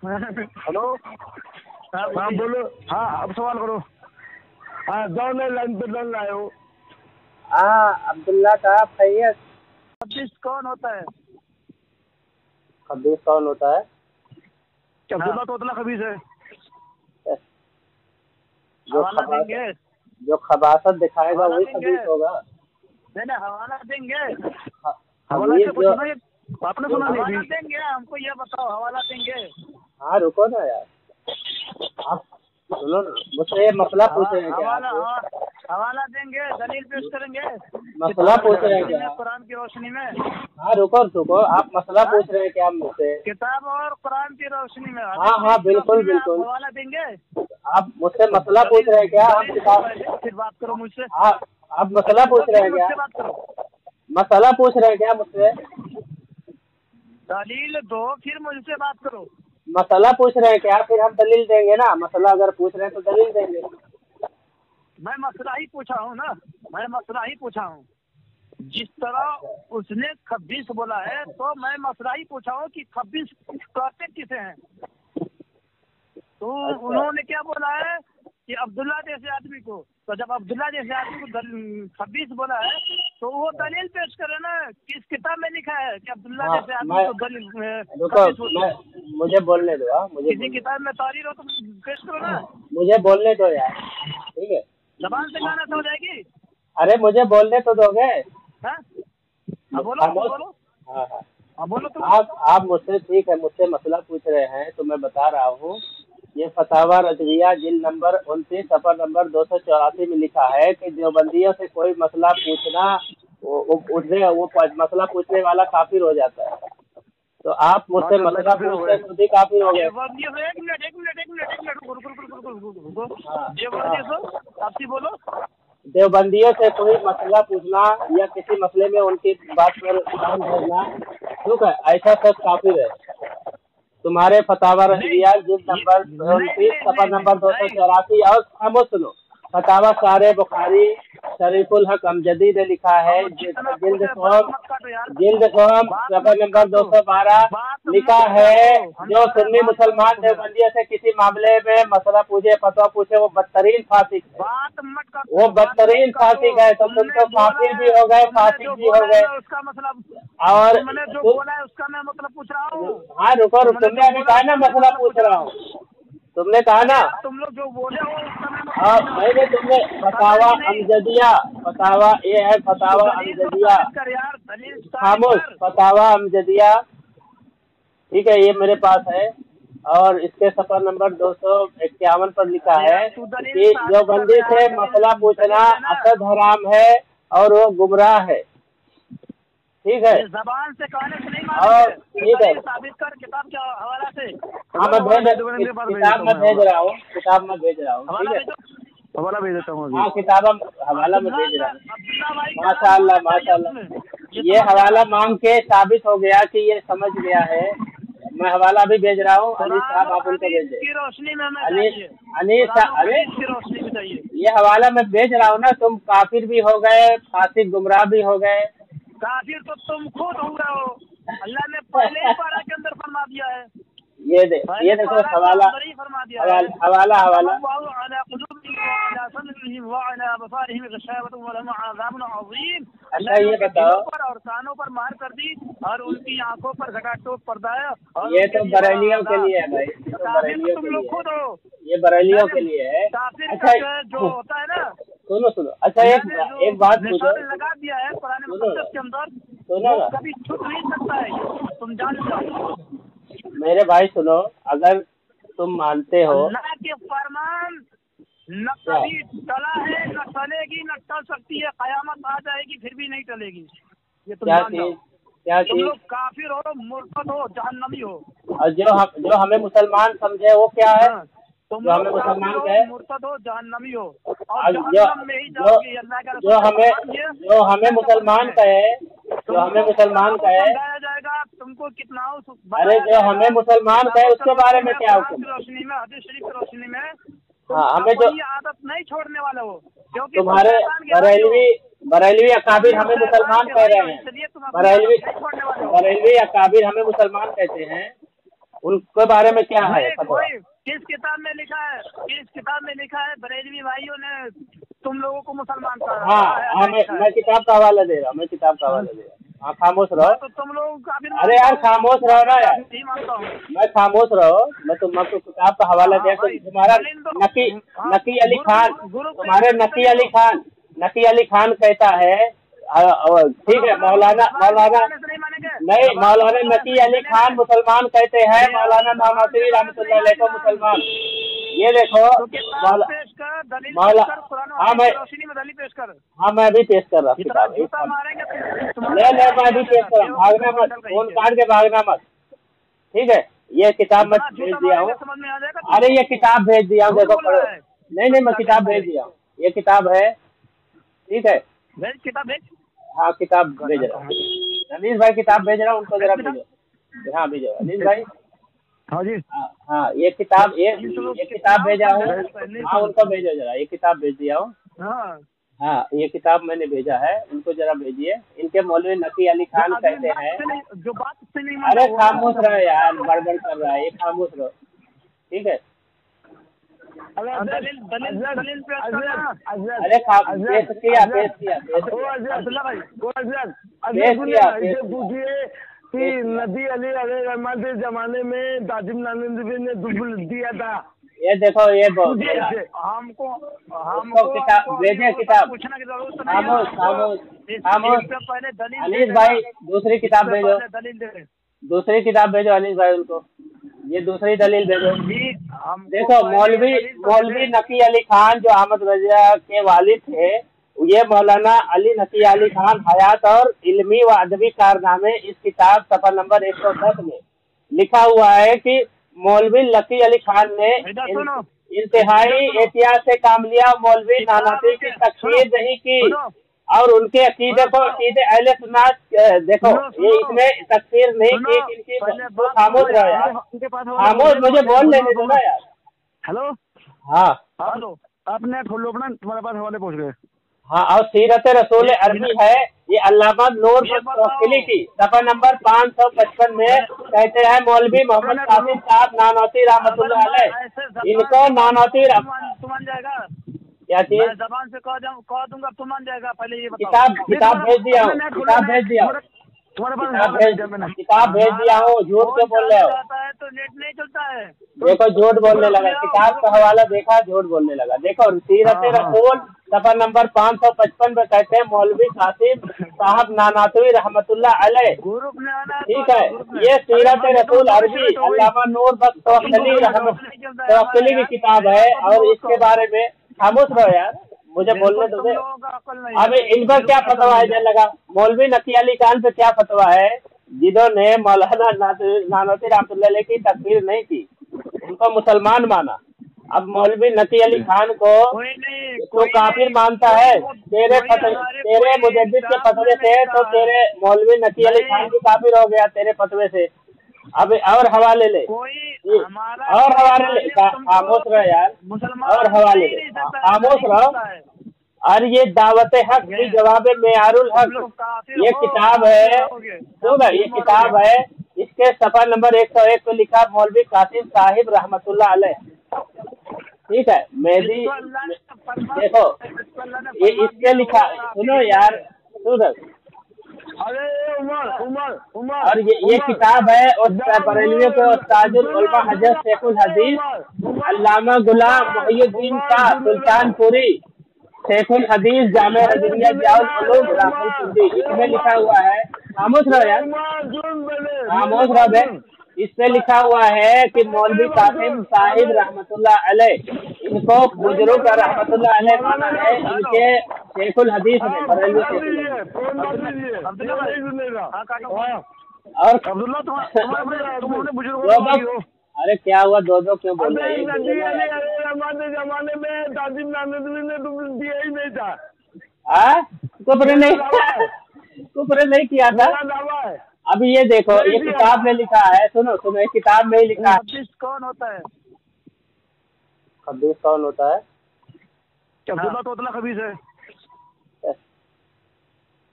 Hello. हाँ बोलो। हाँ अब सवाल करो। हाँ दौड़ लाइन पे दौड़ लाए हो। हाँ अब्दुल्ला साहब खैरियत। खबीस कौन होता है? खबीस कौन होता है? अब्दुल्ला तो उतना खबीस है। जो खबासत दिखाएगा वही खबीस होगा। नहीं हवाला देंगे। हवाला खबीस से कुछ जो नहीं, आपने सुना नहीं? हवाला देंगे, हमको ये बताओ हवाला देंगे? हाँ रुको ना यार, आप सुनो ना, मुझसे मसला पूछ रहे हैं क्या आप? हवाला देंगे, दलील पेश करेंगे, मसला पूछ रहे हैं क्या? कुरान की रोशनी में। हाँ रुको, आप मसला पूछ रहे हैं क्या मुझसे? किताब और कुरान की रोशनी में। हाँ बिल्कुल। हवाला देंगे। आप मुझसे मसला पूछ रहे हैं क्या? आप किताब फिर बात करो मुझसे। आप मसला पूछ रहे हैं क्या? बात करो। मसला पूछ रहे हैं क्या मुझसे? दलील दो फिर मुझसे बात करो। मसला पूछ रहे हैं क्या? फिर हम दलील देंगे ना। मसला अगर पूछ रहे हैं तो दलील देंगे। मैं मसला ही पूछा हूँ ना, मैं मसला ही पूछा हूँ। जिस तरह उसने खबीस बोला है तो मैं मसला ही पूछा हूँ कि खबीस कहते किसे हैं। तो उन्होंने क्या बोला है कि अब्दुल्ला जैसे आदमी को। तो जब अब्दुल्ला जैसे आदमी को खबीस बोला है तो वो दलील पेश करे ना। किस किताब में लिखा है कि अब्दुल्ला जैसे आदमी को दलील? मुझे बोलने दो। किसी किताब में तारीर हो तो पेश करो ना। मुझे बोलने दो यार, ठीक है? जबान से गाना तो हो जाएगी। अरे मुझे बोलने तो दोगे? बोलो बोलो। हाँ बोलो तुम। आप मुझसे, ठीक है, मुझसे मसला पूछ रहे हैं तो मैं बता रहा हूँ। ये फतावा रजविया जिल्द नंबर 29 सफ़र नंबर 284 में लिखा है कि देवबंदियों से कोई मसला पूछना वो मसला पूछने वाला काफिर हो जाता है। तो आप मुझसे मसला पूछते खुद ही काफिर हो गए। एक मिनट आपसी बोलो। देवबंदियों से कोई मसला पूछना या किसी मसले में उनकी बात पर ध्यान देना, ठीक है, ऐसा सब काफिर है। तुम्हारे फतावा रजविया जिल्द नंबर 29 सफ़र नंबर 284 और खामोश सुनो। फतावा सारे बुखारी शरीफुल हक अमजदी ने लिखा है, जिल्द सोम सफ़र नंबर 212 लिखा है, जो सुन्नी मुसलमान देवबंदियों से किसी मामले में मसला पूछे, फतवा पूछे, वो बदतरीन फासिक है। वो बदतरीन फासिक है। तो तुम तो काफिर भी हो गए, फासिक भी हो गए। और मैंने जो बोला है उसका मैं मतलब पूछ रहा हूँ। हाँ रुको, तुमने अभी कहा ना मसला पूछ रहा हूँ, तुमने कहा ना। तुम लोग जो बोले हो मैंने तुमने फतावा अमजदिया, फतावा ये है फतावा अमजदिया, खामोश, फतावा अमजदिया, ठीक है, ये मेरे पास है। और इसके सफ़र नंबर 251 पर लिखा है कि जो बंदी से मसला पूछना असद हराम है और वो गुमराह है, ठीक है? जबान से कहने से नहीं और ठीक है, साबित कर किताब के हवाला से। हाँ मैं किताब में भेज रहा हूँ, ठीक है? हवाला भेज देता हूँ। हाँ किताब हवाला में भेज रहा हूँ। माशाअल्लाह। ये हवाला मांग के साबित हो गया कि ये समझ गया है। मैं हवाला भी भेज रहा हूँ। अनीस साहब आप उनको भेज दें। अनीस अरे ये हवाला मैं भेज रहा हूँ ना। तुम काफिर भी हो गए, फासिक गुमराह भी हो गए। काफिर तो तुम खुद हो रहे हो। अल्लाह ने पहले ही पारा के अंदर फरमा दिया है। ये देखो हवाला अच्छा ये बताओ। और कानों पर मार कर दी और उनकी आंखों पर घटाटोप पर्दा है। ये तो बरेलियों के लिए है भाई, ये तो बरेलियों के लिए है, ये बरेलियों के लिए है। अच्छा जो होता है ना, सुनो। अच्छा एक बात पूछो, लगा दिया है पुराने मुकद्दस के अंदर, सुनो ना, कभी छूट नहीं सकता है, तुम जान जाओ। मेरे भाई सुनो, अगर तुम मानते हो अल्लाह के फरमान न कभी टला है, न टलेगी, न टल सकती है। कयामत आ जाएगी फिर भी नहीं टलेगी। ये तुम जान जाओ। क्या तुम चीज? लोग काफिर हो, मुर्तद हो, जहन्नमी हो। और जो हमें मुसलमान समझे वो क्या है? तुम जो हमें मुसलमान कहे, मुर्तद हो, जहन्नमी हो, और जो हमें मुसलमान कहे, जाएगा तुमको कितना। अरे जो हमें मुसलमान कहे उसके बारे में क्या हुक्म? रोशनी में, हदीस शरीफ की रोशनी में हाँ, हमें जो आदत नहीं छोड़ने वाले हो, क्योंकि तुम्हारे बरेलवी अकाबिर हमें मुसलमान कह रहे हैं। बरेलवी अकाबिर हमें मुसलमान कहते हैं। उनके बारे में क्या है नहीं, फतवा? कोई किस किताब में लिखा है, किस किताब में लिखा है बरेलवी भाइयों ने तुम लोगों को मुसलमान कहा? हाँ, मैं किताब का हवाला दे रहा हूँ, मैं किताब का हवाला दे रहा हूँ। हाँ, खामोश रहो। तो तुम लोग काफिर अरे यार खामोश रहो ना यार, नहीं मानता हूँ मैं खामोश रहो। मैं तुमको किताब का हवाला दिया तो तुम्हारा नकी अली खान, तुम्हारे नकी अली खान कहता है, ठीक है, मौलाना नहीं, मौलाना नकी अली खान मुसलमान कहते हैं, मौलाना नवाज़ी रहमतुल्लाह अलैह को मुसलमान। ये देखो मौला, हाँ मैं भी पेश कर रहा हूँ किताब। नहीं, मैं भी पेश कर रहा हूँ, भागना मत, फोन काट के भागना मत, ठीक है? ये किताब मैं भेज दिया हूँ। अरे ये किताब भेज दिया हूँ, देखो पढ़ो। नहीं, मैं किताब भेज दिया हूँ, ये किताब है, ठीक है? किताब भेज। हाँ, किताब भेज रहा हूँ। अनीस भाई किताब भेज रहा हूँ, उनको जरा भेजो। हाँ भेजो अनीस भाई। हाँ जी। हाँ ये किताब भेजा हूँ। हाँ उनको भेजो जरा, ये किताब भेज दिया हूँ। हाँ ये किताब मैंने भेजा है, उनको जरा भेजिए। इनके मौलवी नकी अली खान कहते हैं, जो बात से नहीं, अरे खामोश रहो यार, गड़बड़ कर रहा है ये, खामोश रहो, ठीक है? अरे पूछिए कि नबी अली रहमान के जमाने में दाजिम नानंदवी ने दुबल दिया था। ये देखो, ये हमको किताब भेजे, किताब पूछने की जरूरत खामोश। पहले दलील अनीस भाई दूसरी किताब भेजो, दलील दे, दूसरी किताब भेजो अनीस भाई उनको, ये दूसरी दलील भेजो। देखो मौलवी नकी अली खान जो अहमद रजा के वालिद थे, ये मौलाना अली नकी अली खान हयात और इल्मी व अदबी कारनामे, इस किताब सफा नंबर 110 में लिखा हुआ है कि मौलवी नकी अली खान ने इंतहाई एहतियात से काम लिया, मौलवी नानाती की तकफीर नहीं की और उनके अकीदे को अकीदे अहले सुन्नत, देखो ये इसमें तकफीर नहीं की इनकी। खामोश रहो यार, खामोश, मुझे बोल लेने दो ना यार। हेलो, हाँ हेलो, आपने तुम्हारे पास हवाले पूछ गए। हाँ, और सीरत रसूल अरबी है, ये अल्लामा नूर तवक्कुली की सफा नंबर 555 में कहते हैं, मौलवी मोहम्मद कासिम साहब नानौती रहमतुल्लाह अलैह, इनको नानौती मान जाएगा क्या चीज? जबान से कह दूंगा तुम मान जाएगा। पहले ये किताब भेज दिया हूँ, किताब भेज दिया हूँ, किताब भेज दिया हूँ। झूठ क्यों बोल रहे हो? तो नेट नहीं चलता है। देखो झूठ बोलने लगा, किताब का हवाला देखा, झूठ बोलने लगा। देखो सीरत रसूल सफा नंबर 555 में कहते हैं, मौलवी कासिम साहब नानातवी रहमतुल्लाह अलैह, ठीक है? ये सीरत रसूल अरबी अल्लामा नूर तवक्कुली की किताब है और इसके बारे में खामोश रहो यार, मुझे बोलने दो। अभी इन पर क्या फतवा है लगा? मौलवी नकी अली खान पे क्या फतवा है, जिन्होंने मौलाना नानौती रहमतुल्लाह अलैह की तकफीर नहीं की, उनको मुसलमान माना। अब मौलवी नकी अली खान को तो काफिर मानता है, तेरे मुजद्दिद के फतवे से तो तेरे मौलवी नकी अली खान भी काफिर हो गया तेरे फतवे से। अब और हवाले ले, और हवाले ले, खामोश रहो यार, और हवाले ले, खामोश रहो। और ये दावत हक की जवाब मेयारुल हक, ये किताब है, सुन, ये किताब है, इसके सफा नंबर 101 पे लिखा मौलवी कासिम साहिब रहमतुल्लाह अलैह, ठीक है? मेरी देखो ये इसके लिखा, सुनो यार, सुनो, उमर और ये किताब है बरेलवी के उस्ताजुल उलमा हजरत शेखुल हदीस अल्लामा गुलाम मुहियुद्दीन का सुल्तानपुरी शेखुल हदीस जामे हजरिया जियाउल उलूम रावलपिंडी, इसमें लिखा हुआ है। खामोश रहो यार, खामोश रहो। इससे लिखा हुआ है कि मौलवी कासिम साहिब रहमतुल्लाह अलैह, इनको बुजुर्ग रहमतुल्लाह अलैह माना है, इनके शेखुल हदीस में बरेलवी और अरे क्या हुआ, दो क्यों बोल रहे हैं? जमाने में दाजिम नानंदवी ने दिया ही नहीं था, कुफ्र नहीं किया था। अभी ये देखो, ये किताब में लिखा है, सुनो, ये किताब में ही लिखा है। खबीस कौन होता है? खबीस कौन होता है? अब्दुल्ला तोतला खबीस है।